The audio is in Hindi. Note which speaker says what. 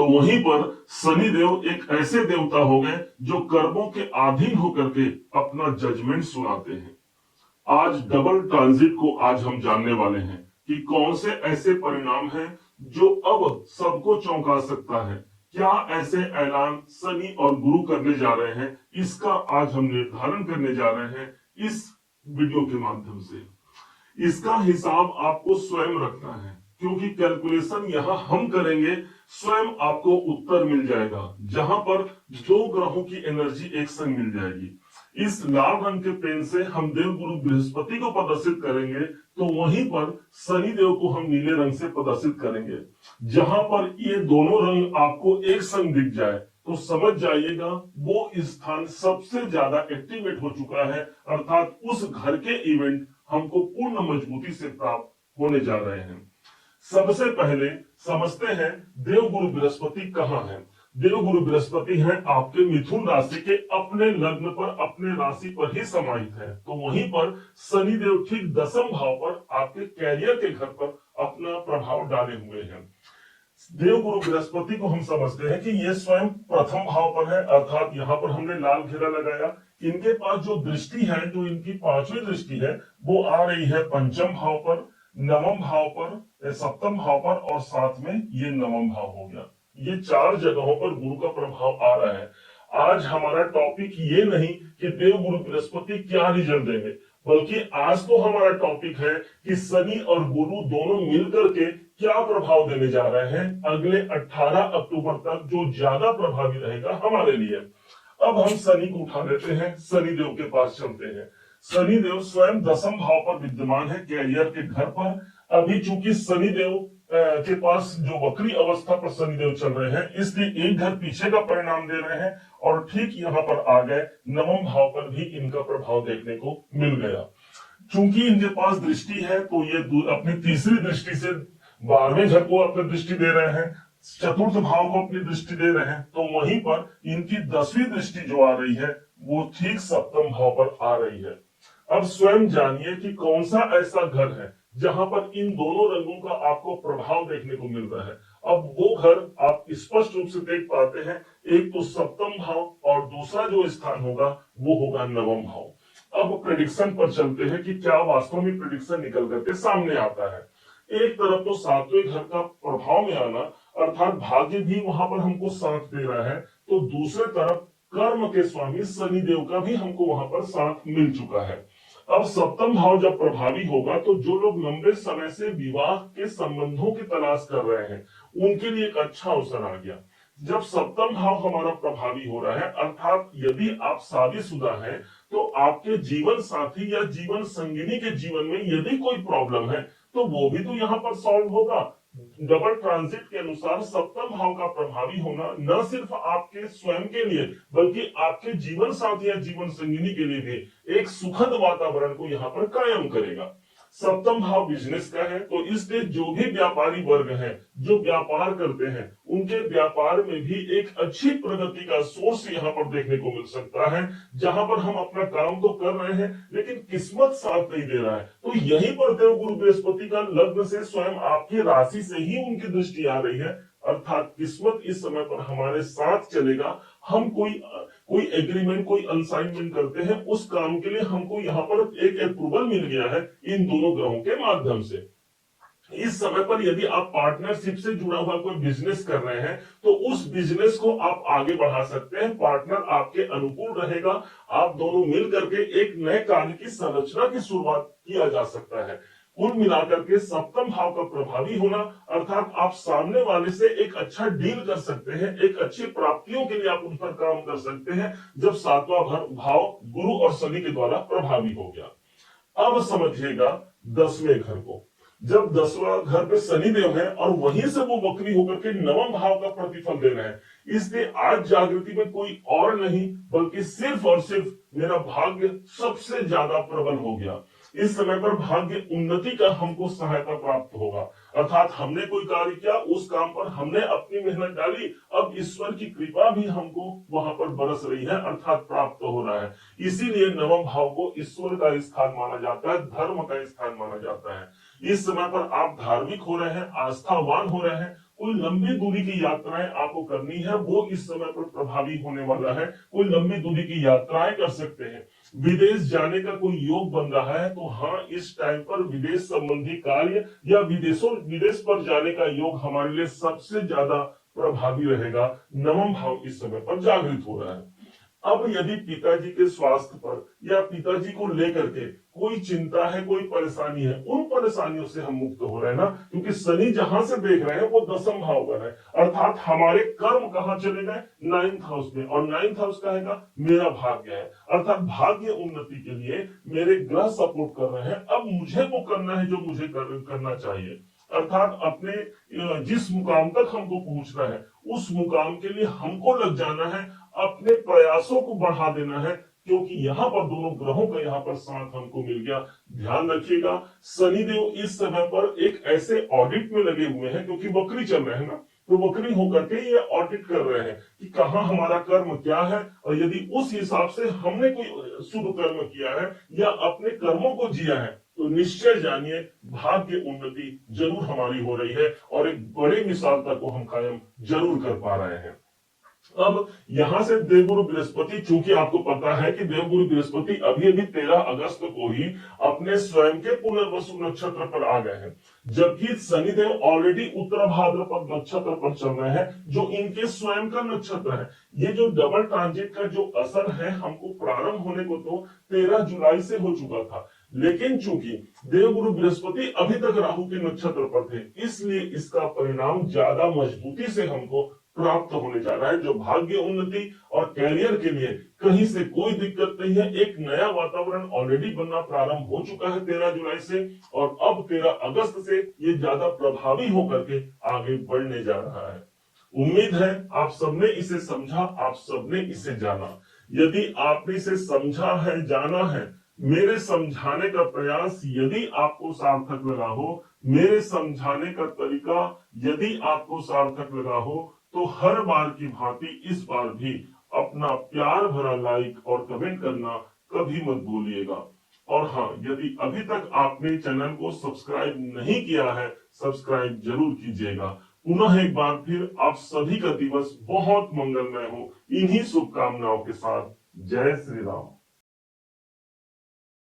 Speaker 1: तो वहीं पर शनि देव एक ऐसे देवता हो गए जो कर्मों के अधीन होकर के अपना जजमेंट सुनाते हैं। आज डबल ट्रांजिट को आज हम जानने वाले हैं कि कौन से ऐसे परिणाम हैं जो अब सबको चौंका सकता है। क्या ऐसे ऐलान शनि और गुरु करने जा रहे हैं, इसका आज हम निर्धारण करने जा रहे हैं इस वीडियो के माध्यम से। इसका हिसाब आपको स्वयं रखना है, क्योंकि कैलकुलेशन यहाँ हम करेंगे, स्वयं आपको उत्तर मिल जाएगा, जहां पर दो ग्रहों की एनर्जी एक संग मिल जाएगी। इस लाल रंग के पेन से हम देव गुरु बृहस्पति को प्रदर्शित करेंगे, तो वहीं पर शनि देव को हम नीले रंग से प्रदर्शित करेंगे। जहां पर ये दोनों रंग आपको एक संग दिख जाए तो समझ जाइएगा वो स्थान सबसे ज्यादा एक्टिवेट हो चुका है, अर्थात उस घर के इवेंट हमको पूर्ण मजबूती से प्राप्त होने जा रहे हैं। सबसे पहले समझते हैं देवगुरु बृहस्पति कहाँ है। देवगुरु बृहस्पति हैं आपके मिथुन राशि के अपने लग्न पर, अपने राशि पर ही समाहित है। तो वहीं पर शनि देव ठीक 10वें भाव पर आपके कैरियर के घर पर अपना प्रभाव डाले हुए हैं। देवगुरु बृहस्पति को हम समझते हैं कि ये स्वयं प्रथम भाव पर है, अर्थात यहाँ पर हमने लाल घेरा लगाया। इनके पास जो दृष्टि है, जो इनकी पांचवी दृष्टि है, वो आ रही है पंचम भाव पर, नवम भाव पर, सप्तम भाव पर और साथ में ये नवम भाव हो गया। ये 4 जगहों पर गुरु का प्रभाव आ रहा है। आज हमारा टॉपिक ये नहीं कि देवगुरु बृहस्पति क्या रिजल्ट देंगे, बल्कि आज तो हमारा टॉपिक है कि शनि और गुरु दोनों मिलकर के क्या प्रभाव देने जा रहे हैं अगले 18 अक्टूबर तक, जो ज्यादा प्रभावी रहेगा हमारे लिए। अब हम शनि को उठा लेते हैं, शनि देव के पास चलते हैं। शनि देव स्वयं 10वें भाव पर विद्यमान है, कैरियर के घर पर। अभी चूंकि शनि देव के पास जो वक्री अवस्था पर शनि देव चल रहे हैं, इसलिए एक घर पीछे का परिणाम दे रहे हैं और ठीक यहाँ पर आ गए, नवम भाव पर भी इनका प्रभाव देखने को मिल गया। चूंकि इनके पास दृष्टि है तो ये अपनी तीसरी दृष्टि से 12वें घर को अपनी दृष्टि दे रहे हैं, चतुर्थ भाव को अपनी दृष्टि दे रहे हैं। तो वहीं पर इनकी 10वीं दृष्टि जो आ रही है वो ठीक 7वें भाव पर आ रही है। अब स्वयं जानिए कि कौन सा ऐसा घर है जहां पर इन दोनों रंगों का आपको प्रभाव देखने को मिल रहा है। अब वो घर आप स्पष्ट रूप से देख पाते हैं, एक तो 7वें भाव और दूसरा जो स्थान होगा वो होगा 9वें भाव। अब प्रेडिक्शन पर चलते हैं कि क्या वास्तव में प्रेडिक्शन निकल करके सामने आता है। एक तरफ तो 7वें घर का प्रभाव में आना, अर्थात भाग्य भी वहां पर हमको साथ दे रहा है, तो दूसरे तरफ कर्म के स्वामी शनि देव का भी हमको वहां पर साथ मिल चुका है। अब 7वें भाव जब प्रभावी होगा तो जो लोग लंबे समय से विवाह के संबंधों की तलाश कर रहे हैं उनके लिए एक अच्छा अवसर आ गया। जब 7वें भाव हमारा प्रभावी हो रहा है, अर्थात यदि आप शादीशुदा हैं तो आपके जीवन साथी या जीवन संगिनी के जीवन में यदि कोई प्रॉब्लम है तो वो भी तो यहाँ पर सॉल्व होगा। डबल ट्रांजिट के अनुसार 7वें भाव का प्रभावी होना न सिर्फ आपके स्वयं के लिए बल्कि आपके जीवन साथी या जीवन संगिनी के लिए भी एक सुखद वातावरण को यहाँ पर कायम करेगा। 7वें भाव बिजनेस का है, तो इसलिए जो भी व्यापारी वर्ग है, जो व्यापार करते हैं, उनके व्यापार में भी एक अच्छी प्रगति का सोर्स यहाँ पर देखने को मिल सकता है। जहां पर हम अपना काम तो कर रहे हैं लेकिन किस्मत साथ नहीं दे रहा है, तो यहीं पर देवगुरु बृहस्पति का लग्न से स्वयं आपकी राशि से ही उनकी दृष्टि आ रही है, अर्थात किस्मत इस समय पर हमारे साथ चलेगा। हम कोई एग्रीमेंट, कोई अनसाइनमेंट करते हैं, उस काम के लिए हमको यहाँ पर एक अप्रूवल मिल गया है इन दोनों ग्रहों के माध्यम से। इस समय पर यदि आप पार्टनरशिप से जुड़ा हुआ कोई बिजनेस कर रहे हैं तो उस बिजनेस को आप आगे बढ़ा सकते हैं, पार्टनर आपके अनुकूल रहेगा, आप दोनों मिल करके एक नए कार्य की संरचना की शुरुआत किया जा सकता है। कुल मिलाकर के 7वें भाव का प्रभावी होना, अर्थात आप सामने वाले से एक अच्छा डील कर सकते हैं, एक अच्छी प्राप्तियों के लिए आप उन पर काम कर सकते हैं जब 7वां भाव गुरु और शनि के द्वारा प्रभावी हो गया। अब समझिएगा 10वें घर को। जब 10वां घर पे शनि देव है और वहीं से वो वक्री होकर के 9वें भाव का प्रतिफल दे रहे हैं, इसलिए आज जागृति में कोई और नहीं बल्कि सिर्फ और सिर्फ मेरा भाग्य सबसे ज्यादा प्रबल हो गया। इस समय पर भाग्य उन्नति का हमको सहायता प्राप्त होगा, अर्थात हमने कोई कार्य किया, उस काम पर हमने अपनी मेहनत डाली, अब ईश्वर की कृपा भी हमको वहां पर बरस रही है, अर्थात प्राप्त हो रहा है। इसीलिए 9वें भाव को ईश्वर का स्थान माना जाता है, धर्म का स्थान माना जाता है। इस समय पर आप धार्मिक हो रहे हैं, आस्थावान हो रहे हैं, कोई लंबी दूरी की यात्राएं आपको करनी है वो इस समय पर प्रभावी होने वाला है। कोई लंबी दूरी की यात्राएं कर सकते हैं। विदेश जाने का कोई योग बन रहा है तो हाँ, इस टाइम पर विदेश संबंधी कार्य या विदेश पर जाने का योग हमारे लिए सबसे ज्यादा प्रभावी रहेगा। नवम भाव इस समय पर जागृत हो रहा है। अब यदि पिताजी के स्वास्थ्य पर या पिताजी को लेकर के कोई चिंता है, कोई परेशानी है, उन परेशानियों से हम मुक्त हो रहे हैं ना, क्योंकि शनि जहां से देख रहे हैं वो दसम भाव पर है, अर्थात हमारे कर्म कहां चले गए, 9th हाउस में। और 9th हाउस का है मेरा भाग्य है, अर्थात भाग्य उन्नति के लिए मेरे ग्रह सपोर्ट कर रहे हैं। अब मुझे वो करना है जो मुझे करना चाहिए, अर्थात अपने जिस मुकाम तक हमको पहुंचना है उस मुकाम के लिए हमको लग जाना है, अपने प्रयासों को बढ़ा देना है, क्योंकि यहाँ पर दोनों ग्रहों का यहाँ पर साथ हमको मिल गया। ध्यान रखिएगा, शनिदेव इस समय पर एक ऐसे ऑडिट में लगे हुए हैं, क्योंकि वक्री चल रहे हैं ना, तो वक्री होकर के ये ऑडिट कर रहे हैं कि कहाँ हमारा कर्म क्या है, और यदि उस हिसाब से हमने कोई शुभ कर्म किया है या अपने कर्मों को जिया है तो निश्चय जानिए भाग्य उन्नति जरूर हमारी हो रही है और एक बड़े मिसालता को हम कायम जरूर कर पा रहे हैं। अब यहां से देवगुरु बृहस्पति, चूंकि आपको पता है कि देवगुरु बृहस्पति अभी अभी 13 अगस्त को ही अपने स्वयं के पुनर्वसु नक्षत्र पर आ गए हैं, जबकि शनिदेव ऑलरेडी उत्तर भाद्रपद नक्षत्र पर चल रहे हैं जो इनके स्वयं का नक्षत्र है। ये जो डबल ट्रांजिट का जो असर है हमको प्रारंभ होने को तो 13 जुलाई से हो चुका था, लेकिन चूंकि देवगुरु बृहस्पति अभी तक राहु के नक्षत्र पर थे, इसलिए इसका परिणाम ज्यादा मजबूती से हमको प्राप्त होने जा रहा है, जो भाग्य उन्नति और कैरियर के लिए कहीं से कोई दिक्कत नहीं है। एक नया वातावरण ऑलरेडी बनना प्रारंभ हो चुका है 13 जुलाई से, और अब 13 अगस्त से ये ज्यादा प्रभावी होकर के आगे बढ़ने जा रहा है। उम्मीद है आप सबने इसे समझा, आप सबने इसे जाना। यदि आपने इसे समझा है, जाना है, मेरे समझाने का प्रयास यदि आपको सार्थक लगा हो, मेरे समझाने का तरीका यदि आपको सार्थक लगा हो, तो हर बार की भांति इस बार भी अपना प्यार भरा लाइक और कमेंट करना कभी मत भूलिएगा। और हाँ, यदि अभी तक आपने चैनल को सब्सक्राइब नहीं किया है, सब्सक्राइब जरूर कीजिएगा। पुनः एक बार फिर आप सभी का दिवस बहुत मंगलमय हो, इन्हीं शुभकामनाओं के साथ। जय श्री राम।